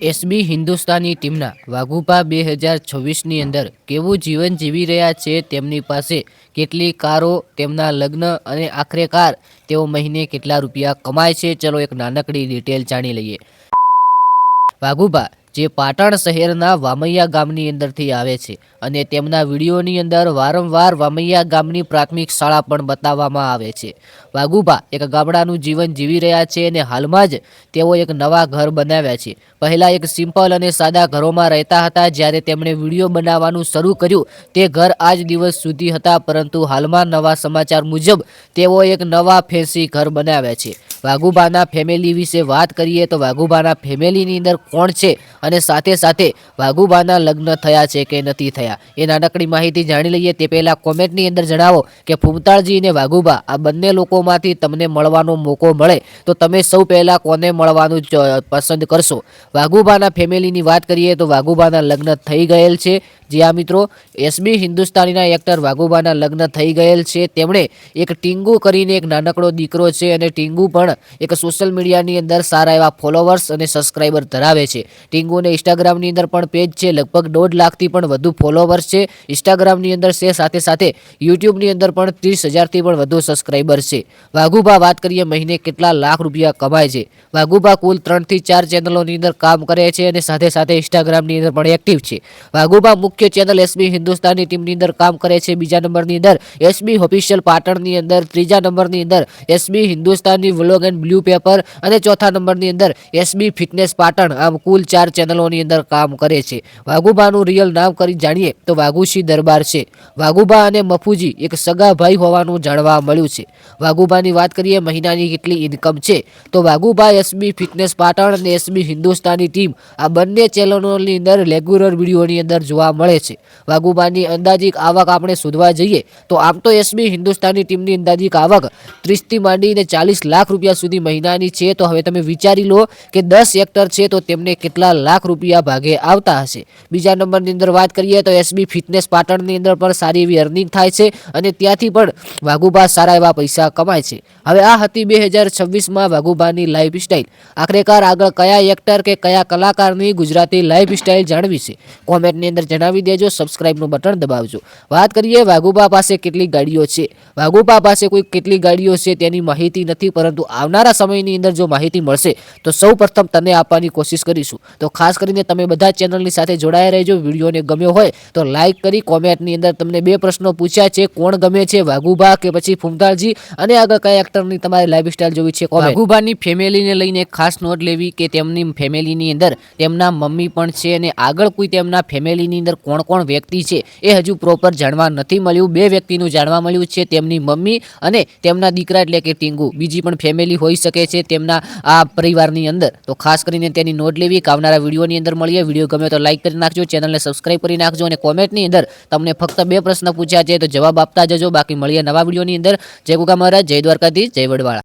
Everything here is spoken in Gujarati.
એસબી હિન્દુસ્તાની ટીમના વાઘુભા 2026ની અંદર કેવું જીવન જીવી રહ્યા છે, તેમની પાસે કેટલી કારો, તેમના લગ્ન અને આખરેકાર તેઓ મહિને કેટલા રૂપિયા કમાય છે, ચલો એક નાનકડી ડિટેલ જાણી લઈએ। વાઘુભા જે પાટણ શહેરના વામૈયા ગામની અંદરથી આવે છે અને તેમના વિડીયોની અંદર વારંવાર વામૈયા ગામની પ્રાથમિક શાળા પણ બતાવવામાં આવે છે। વાઘુભા એક ગામડાનું જીવન જીવી રહ્યા છે અને હાલમાં જ તેઓ એક નવા ઘર બનાવ્યા છે। પહેલા એક સિમ્પલ અને સાદા ઘરોમાં રહેતા હતા। જ્યારે તેમણે વિડીયો બનાવવાનું શરૂ કર્યું તે ઘર આજ દિવસ સુધી હતા, પરંતુ હાલમાં નવા સમાચાર મુજબ તેઓ એક નવા ફેન્સી ઘર બનાવ્યા છે। વાઘુભાના ફેમિલી વિશે વાત કરીએ તો વાઘુભાના ફેમિલીની અંદર કોણ છે અને સાથે સાથે વાઘુભાના લગ્ન થયા છે કે નથી થયા એ નાનકડી માહિતી જાણી લઈએ। તે પહેલા કોમેન્ટની અંદર જણાવો કે ફૂમતાળજી અને વાઘુભા આ બંને લોકોમાંથી તમને મળવાનો મોકો મળે તો તમે સૌ પહેલા કોને મળવાનું પસંદ કરશો। વાઘુભાના ફેમિલીની વાત કરીએ તો વાઘુભાના લગ્ન થઈ ગયેલ છે। જી હા મિત્રો, એસબી હિન્દુસ્તાનીના એક્ટર વાઘુભાના લગ્ન થઈ ગયેલ છે। તેમણે એક ટીંગુ કરીને એક નાનકડો દીકરો છે અને ટીંગુ પણ એક સોશિયલ મીડિયાની અંદર સારા એવા ફોલોવર્સ અને સબસ્ક્રાઈબર ધરાવે છે। ટીંગુને ઇન્સ્ટાગ્રામની અંદર પણ પેજ છે, લગભગ 1.5 લાખથી પણ વધુ ફોલોવર્સ છે ઇન્સ્ટાગ્રામની અંદર છે, સાથે સાથે યુટ્યુબની અંદર પણ 30,000થી પણ વધુ સબસ્ક્રાઈબર છે। વાઘુભા વાત કરીએ મહિને કેટલા લાખ રૂપિયા કમાય છે। વાઘુભા કુલ 3 થી 4 ચેનલોની અંદર કામ કરે છે અને સાથે સાથે ઇન્સ્ટાગ્રામની અંદર પણ એક્ટિવ છે। વાઘુભા મુખ્ય ચેનલ એસબી હિન્દુસ્તાની ટીમની અંદર કામ કરે છે। બીજા નંબરની અંદર એસબી ઓફિશિયલ પાટણની અંદર, ત્રીજા નંબરની અંદર SB Hindustani vlog and blue paper અને ચોથા નંબરની અંદર એસબી ફિટનેસ પાટણ। આમ કુલ 4 ચેનલોની અંદર કામ કરે છે। વાઘુભાનું રિયલ નામ કરી જાણીએ તો વાઘુસિંહ દરબાર છે। વાઘુભા અને મફુજી એક સગા ભાઈ હોવાનું જાણવા મળ્યું છે। વાઘુભાની વાત કરીએ મહિનાની કેટલી ઇન્કમ છે તો વાઘુભા એસબી ફિટનેસ પાટણ અને એસબી હિન્દુસ્તાની ટીમ આ બંને ચેનલોની અંદર રેગ્યુલર વિડીયોની અંદર જોવા મળે છે। વાઘુભાની અંદાજિક આવક આપણે શોધવા જઈએ તો આમ તો એસબી હિન્દુસ્તાની ટીમની અંદાજિક આવક 30 થી માંડીને 40 લાખ રૂપિયા સુધી મહિનાની છે। તો હવે તમે વિચારી લો કે 10 એક્ટર છે તો તેમને કેટલા લાખ રૂપિયા ભાગે આવતા હશે। બીજા નંબરની અંદર વાત કરીએ તો એસબી ફિટનેસ પાટણની અંદર પણ સારી એવી અર્નિંગ થાય છે અને ત્યાંથી પણ વાઘુભા સારા એવા પૈસા કમાય છે। હવે આ હતી 2026માં વાઘુભાની લાઈફ સ્ટાઈલ। આખરેકાર આગળ કયા એક્ટર કે કયા કલાકારની ગુજરાતી લાઈફ સ્ટાઈલ જાણવી છે કોમેન્ટની અંદર જણાવી દેજો, સબસ્ક્રાઇબનું બટન દબાવજો। વાત કરીએ વાઘુભા પાસે કેટલી ગાડીઓ છે। વાઘુભા પાસે કોઈ કેટલી ગાડીઓ છે તેની માહિતી નથી, પરંતુ આવનારા સમયની અંદર જો માહિતી મળશે તો સૌ પ્રથમ તને આપવાની કોશિશ કરીશું। તો ખાસ કરીને તમે બધા ચેનલની સાથે જોડાયા રહેજો। વિડીયોને ગમ્યો હોય તો લાઈક કરી કોમેન્ટની અંદર તમને 2 પ્રશ્નો પૂછ્યા છે, કોણ ગમે છે વાઘુભા કે પછી ફૂમતાળજી, અને આગળ કયા એક્ટરની તમારે લાઈફ સ્ટાઈલ જોવી છે। વાઘુભાની ફેમિલીને લઈને ખાસ નોટ લેવી કે તેમની ફેમિલીની અંદર તેમના મમ્મી પણ છે અને આગળ કોઈ તેમના ફેમિલીની અંદર કોણ કોણ વ્યક્તિ છે એ હજુ પ્રોપર જાણવા નથી મળ્યું। 2 વ્યક્તિનું જાણવા મળ્યું છે, તેમની મમ્મી અને તેમના દીકરા એટલે કે ટીંગુ। બીજી પણ ફેમિલી હોઈ શકે છે તેમના આ પરિવારની અંદર, તો ખાસ કરીને તેની નોટ લેવી। આવનારા વિડીયોની અંદર મળીએ। વિડીયો ગમે તો લાઈક કરી નાખજો, ચેનલને સબસ્ક્રાઇબ કરી નાખજો અને કોમેન્ટની અંદર તમને ફક્ત 2 પ્રશ્ન પૂછ્યા છે તો જવાબ આપતા જજો। બાકી મળીએ નવા વિડીયોની અંદર। જય ગોગા મહારાજ, જય દ્વારકાધીશ, જય વડવાળા।